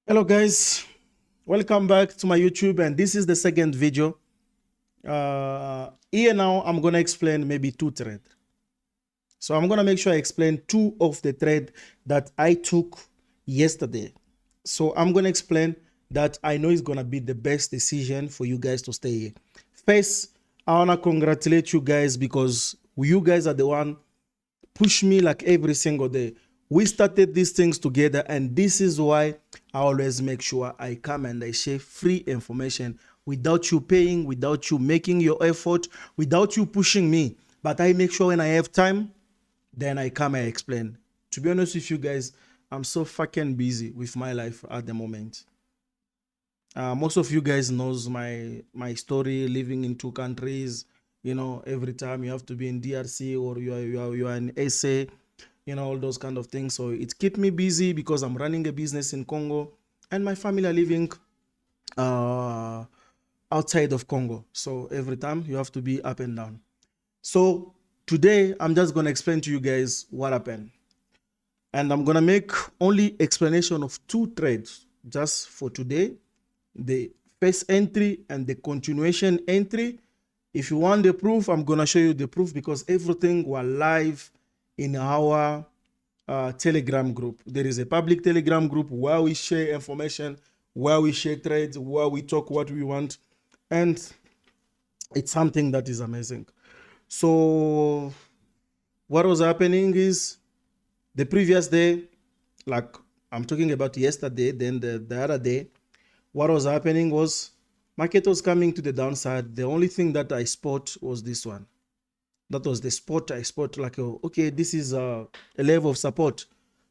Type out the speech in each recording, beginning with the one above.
Hello guys, welcome back to my YouTube, and this is the second video. Here now I'm gonna explain maybe two trades. So I'm gonna make sure I explain two of the trade that I took yesterday. So I'm gonna explain that I know is gonna be the best decision for you guys to stay here. First, I wanna congratulate you guys because you guys are the one push me like every single day. We started these things together, and this is why I always make sure I come and I share free information without you paying, without you making your effort, without you pushing me. But I make sure when I have time, then I come and explain. To be honest with you guys, I'm so fucking busy with my life at the moment. Most of you guys knows my story, living in two countries. You know, every time you have to be in DRC or you are in SA, you know, all those kind of things. So it keep me busy because I'm running a business in Congo, and my family are living uh, outside of Congo. So every time you have to be up and down. So today I'm just gonna explain to you guys what happened, and I'm gonna make only explanation of two trades just for today: the first entry and the continuation entry. If you want the proof, I'm gonna show you the proof because everything was live in our Telegram group. There is a public Telegram group where we share information, where we share trades, where we talk what we want, and it's something that is amazing. So what was happening is the previous day, like I'm talking about yesterday, then the other day, what was happening was market was coming to the downside. The only thing that I spot was this one. That was the spot I spot, like, okay, this is a level of support.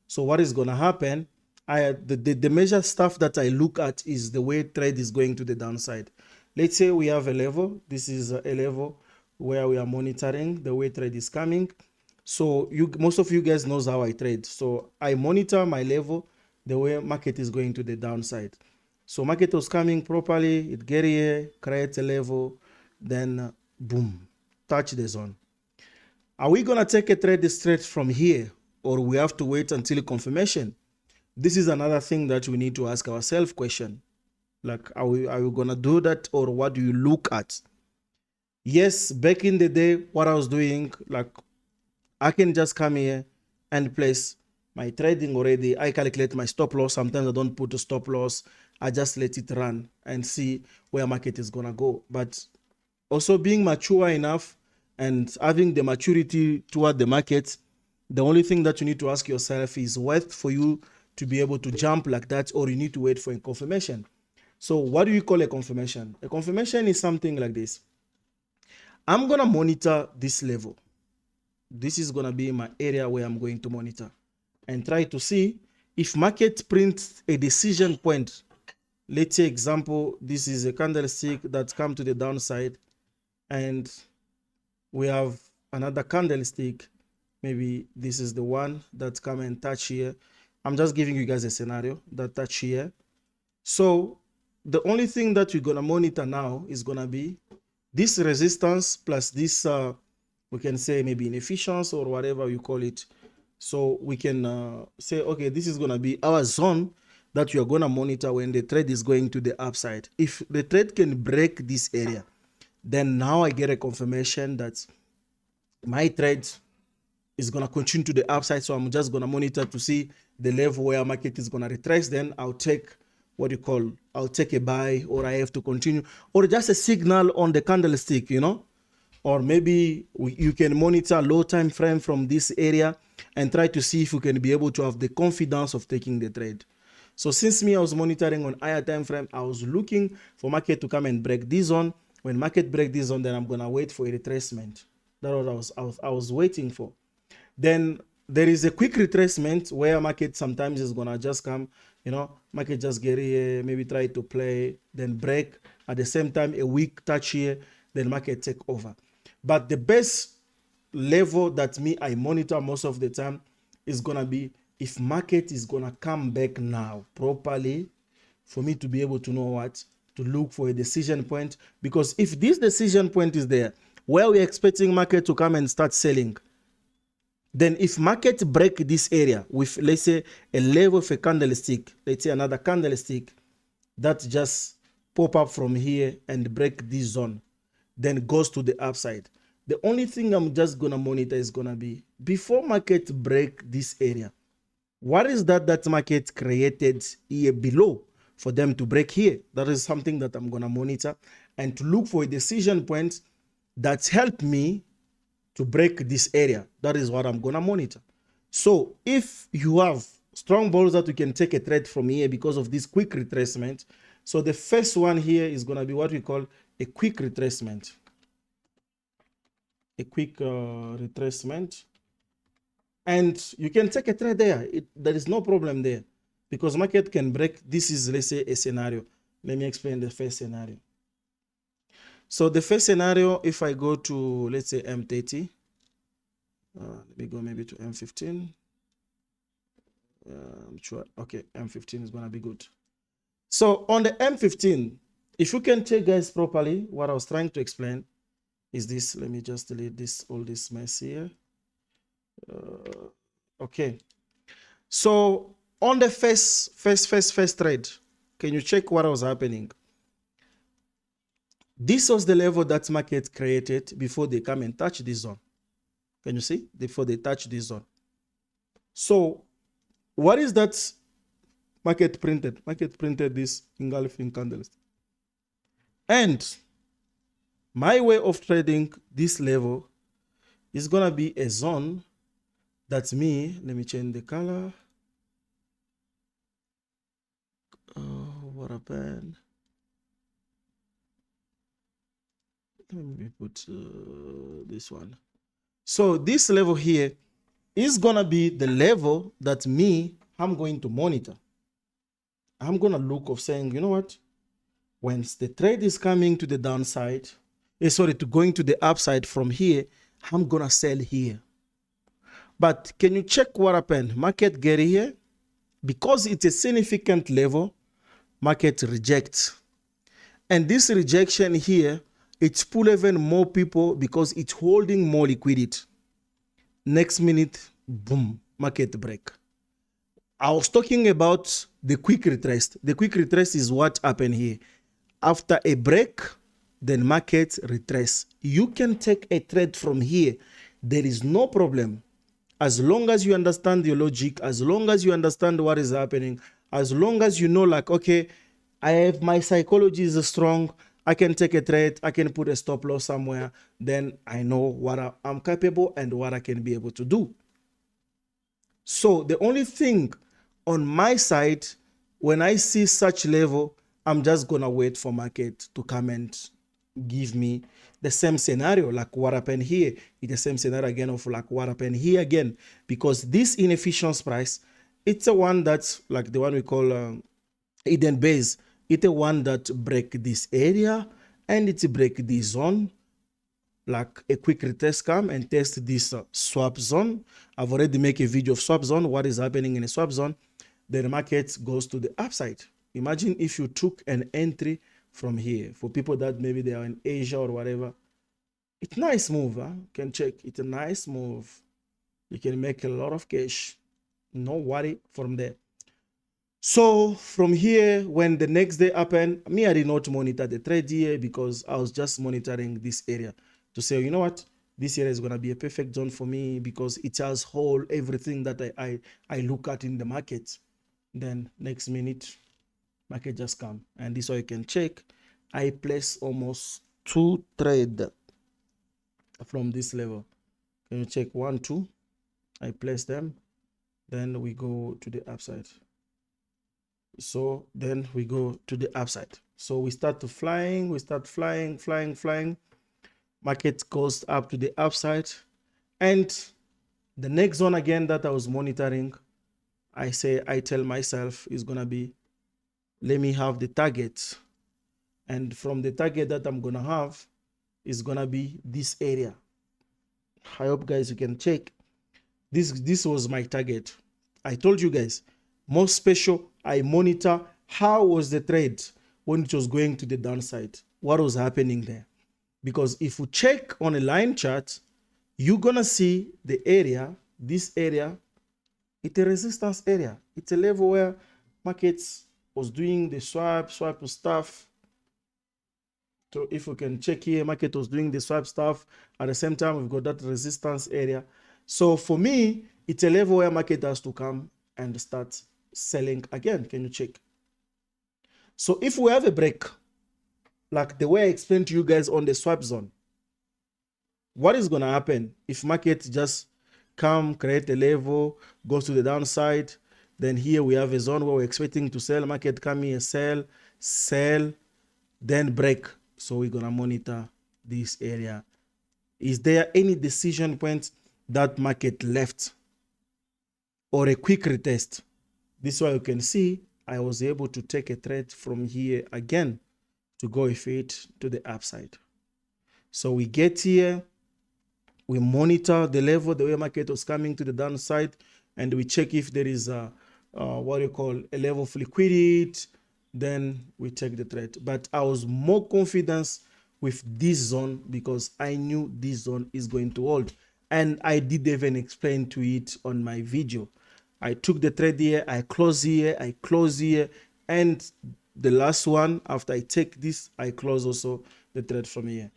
So what is going to happen? The major stuff that I look at is the way trade is going to the downside. Let's say we have a level. This is a level where we are monitoring the way trade is coming. So most of you guys knows how I trade. So I monitor my level, the way market is going to the downside. So market was coming properly, it get here, create a level, then boom, touch the zone. Are we gonna take a trade straight from here, or we have to wait until confirmation? This is another thing that we need to ask ourselves question. Like, are we gonna do that, or what do you look at? Yes, back in the day, what I was doing, like, I can just come here and place my trading already. I calculate my stop loss. Sometimes I don't put a stop loss. I just let it run and see where market is gonna go. But also being mature enough and having the maturity toward the market, the only thing that you need to ask yourself is worth for you to be able to jump like that, or you need to wait for a confirmation. So what do you call a confirmation? A confirmation is something like this. I'm gonna monitor this level. This is gonna be my area where I'm going to monitor and try to see if market prints a decision point. Let's say example, this is a candlestick that come to the downside, and we have another candlestick. Maybe this is the one that come and touch here. I'm just giving you guys a scenario that touch here. So the only thing that we're gonna monitor now is gonna be this resistance plus this, we can say maybe inefficiency or whatever you call it. So we can say, okay, this is gonna be our zone that you are gonna monitor when the trade is going to the upside. If the trade can break this area, then now I get a confirmation that my trade is going to continue to the upside. So I'm just going to monitor to see the level where market is going to retrace. Then I'll take what you call, I'll take a buy, or I have to continue, or just a signal on the candlestick, you know, or maybe you can monitor low time frame from this area and try to see if you can be able to have the confidence of taking the trade. So since I was monitoring on higher time frame, I was looking for market to come and break this zone. When market break this zone, then I'm gonna wait for a retracement. That's what I was waiting for. Then there is a quick retracement where market sometimes is gonna just come, you know, market just get here, maybe try to play, then break. At the same time, a weak touch here, then market take over. But the best level that I monitor most of the time is gonna be if market is gonna come back now properly, for me to be able to know what to look for a decision point. Because if this decision point is there, where we're expecting market to come and start selling, Then if market break this area with, let's say, a level of a candlestick, let's say another candlestick that just pop up from here and break this zone, then goes to the upside. The only thing I'm just gonna monitor is gonna be before market break this area, what is that market created here below for them to break here? That is something that I'm gonna monitor and to look for a decision point that's helped me to break this area. That is what I'm gonna monitor. So if you have strong balls that you can take a trade from here because of this quick retracement, so the first one here is gonna be what we call a quick retracement. A quick retracement. And you can take a trade there. There is no problem there because market can break. This is, let's say, a scenario. Let me explain the first scenario. So the first scenario, if I go to, let's say, M30, let me go maybe to M15. I'm sure. Okay, M15 is going to be good. So on the M15, if you can check, guys, properly, what I was trying to explain is this. Let me just delete this, all this mess here. Okay. So on the first trade, can you check what was happening? This was the level that market created before they come and touch this zone. Can you see? Before they touch this zone. So what is that market printed? Market printed this engulfing candlestick. And my way of trading this level is going to be a zone. That's me. Let me change the color. Oh, what happened? Let me put this one. So this level here is going to be the level that I'm going to monitor. I'm going to look of saying, you know what? Once the trade is coming to the downside, to going to the upside from here, I'm going to sell here. But can you check what happened? Market get here. Because it's a significant level, market rejects. And this rejection here, it's pull even more people because it's holding more liquidity. Next minute, boom, market break. I was talking about the quick retrace. The quick retrace is what happened here. After a break, then market retrace. You can take a trade from here. There is no problem. As long as you understand your logic, as long as you understand what is happening, as long as you know, like, okay, I have my psychology is strong, I can take a trade, I can put a stop loss somewhere, then I know what I'm capable and what I can be able to do. So the only thing on my side, when I see such level, I'm just going to wait for market to come and give me the same scenario like what happened here. It's the same scenario again of like what happened here again, because this inefficient price, it's a one that's like the one we call hidden base. It's a one that break this area and it's break this zone, like a quick retest come and test this swap zone. I've already made a video of swap zone, what is happening in a swap zone. Then the market goes to the upside. Imagine if you took an entry from here. For people that maybe they are in Asia or whatever, it's a nice move. Huh? You can check. It's a nice move. You can make a lot of cash. No worry from there. So from here, when the next day happened, I did not monitor the trade here because I was just monitoring this area to say, you know what, this area is going to be a perfect zone for me because it has hold everything that I look at in the market. Then next minute, market just come, and this way you can check. I place almost 2 trades from this level. Can you check 1, 2? I place them. Then we go to the upside. So then we go to the upside. So we start to flying. We start flying. Market goes up to the upside, and the next one again that I was monitoring, I tell myself is gonna be, let me have the target, and from the target that I'm gonna have is gonna be this area. I hope guys you can check. This was my target. I told you guys, more special, I monitor how was the trade when it was going to the downside, what was happening there. Because if you check on a line chart, you're gonna see the area this area, it's a resistance area. It's a level where markets was doing the swipe stuff. So if we can check here, market was doing the swipe stuff. At the same time, we've got that resistance area. So for me, it's a level where market has to come and start selling again. Can you check? So if we have a break, like the way I explained to you guys on the swap zone, what is going to happen if market just come, create a level, goes to the downside? Then here we have a zone where we're expecting to sell. Market come here, sell, then break. So we're going to monitor this area. Is there any decision point that market left or a quick retest? This is why you can see I was able to take a trade from here again to go with it to the upside. So we get here, we monitor the level, the way market was coming to the downside, and we check if there is a what you call a level of liquidity. Then we take the trade. But I was more confident with this zone because I knew this zone is going to hold, and I did even explain to it on my video. I took the trade here, I close here, I close here, and the last one after I take this, I close also the trade from here.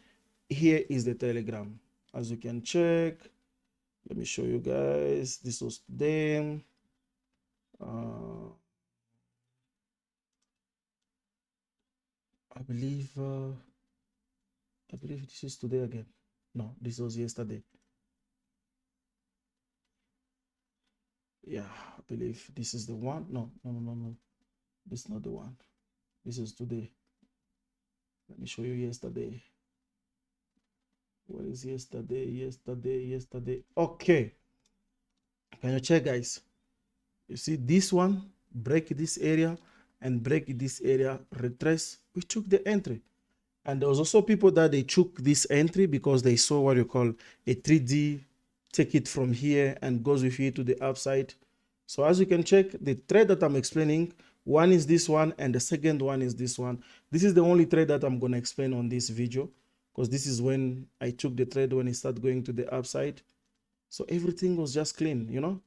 Here is the Telegram, as you can check. Let me show you guys. This was today. I believe this is today again. No, this was yesterday. Yeah, I believe this is the one. No. This is not the one. This is today. Let me show you yesterday. What is yesterday? Yesterday. Okay. Can you check, guys? You see this one, break this area and break this area, retrace. We took the entry. And there was also people that they took this entry because they saw what you call a 3D, take it from here and goes with it to the upside. So as you can check, the trade that I'm explaining, one is this one and the second one is this one. This is the only trade that I'm going to explain on this video because this is when I took the trade when it started going to the upside. So everything was just clean, you know.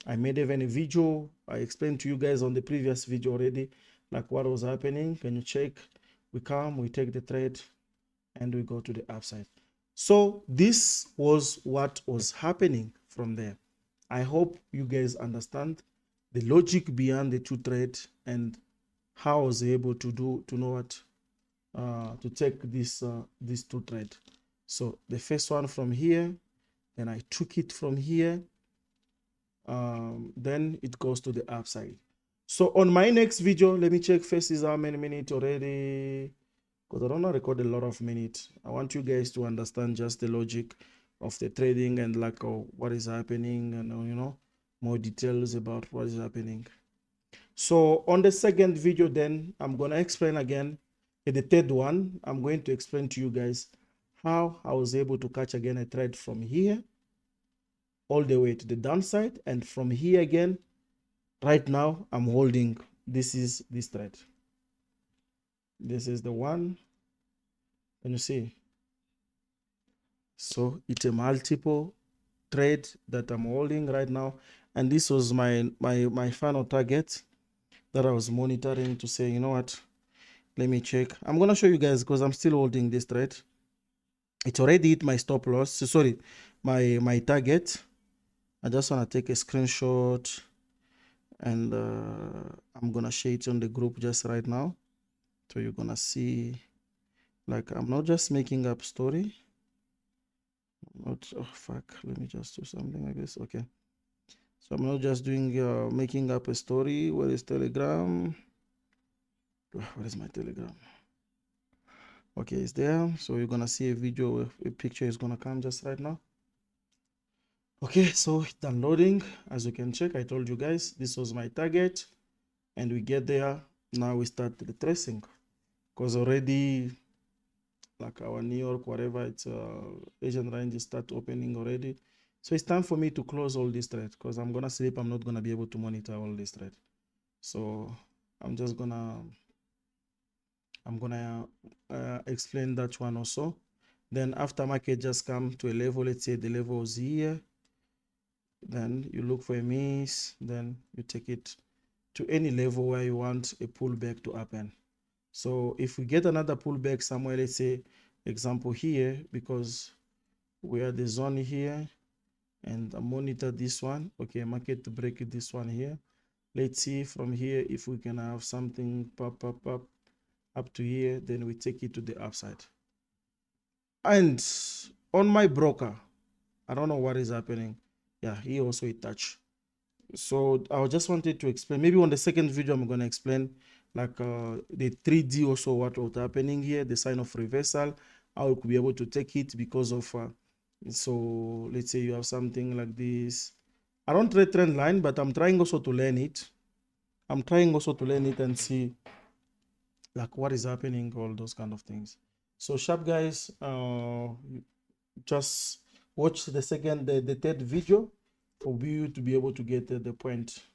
I made even a video. I explained to you guys on the previous video already, like what was happening. Can you check? We come, we take the trade, and we go to the upside. So this was what was happening from there. I hope you guys understand the logic behind the two trades and how I was able to know what to take this these two trades. So the first one from here, then I took it from here. Then it goes to the upside. So on my next video, let me check first is how many minutes already, because I don't want to record a lot of minutes. I want you guys to understand just the logic of the trading and like what is happening and you know more details about what is happening. So on the second video, then I'm gonna explain again. In the third one, I'm going to explain to you guys how I was able to catch again a trade from here all the way to the downside, and from here again. Right now I'm holding, this is this trade. This is the one. Can you see? So it's a multiple trade that I'm holding right now, and this was my final target that I was monitoring to say, you know what, let me check. I'm gonna show you guys because I'm still holding this trade. It's already hit my stop loss. So sorry, my target. I just want to take a screenshot and I'm gonna share it on the group just right now, so you're gonna see, like, I'm not just making up story. Not, oh fuck, let me just do something like this. Okay, so I'm not just doing making up a story. Where is Telegram? Where is my Telegram? Okay, it's there. So you're gonna see a video, a picture is gonna come just right now. Okay, so downloading. As you can check, I told you guys this was my target, and we get there. Now we start the tracing because already, like our New York, whatever, it's Asian range start opening already. So it's time for me to close all this trade because I'm gonna sleep. I'm not gonna be able to monitor all this trade. So I'm just gonna explain that one also. Then after market just come to a level, let's say the level is here. then you look for a miss, then you take it to any level where you want a pullback to happen. So if we get another pullback somewhere, let's say example here, because we are the zone here, and I monitor this one. Okay, market to break this one here. Let's see from here if we can have something pop up to here, then we take it to the upside. And on my broker, I don't know what is happening. Yeah, he also it touch. So I just wanted to explain, maybe on the second video I'm going to explain like the 3D also what was happening here, the sign of reversal, how we could be able to take it because of so let's say you have something like this. I don't trade trend line, but I'm trying also to learn it. I'm trying also to learn it and see like what is happening, all those kind of things. So sharp guys, just watch the third video for you to be able to get the point.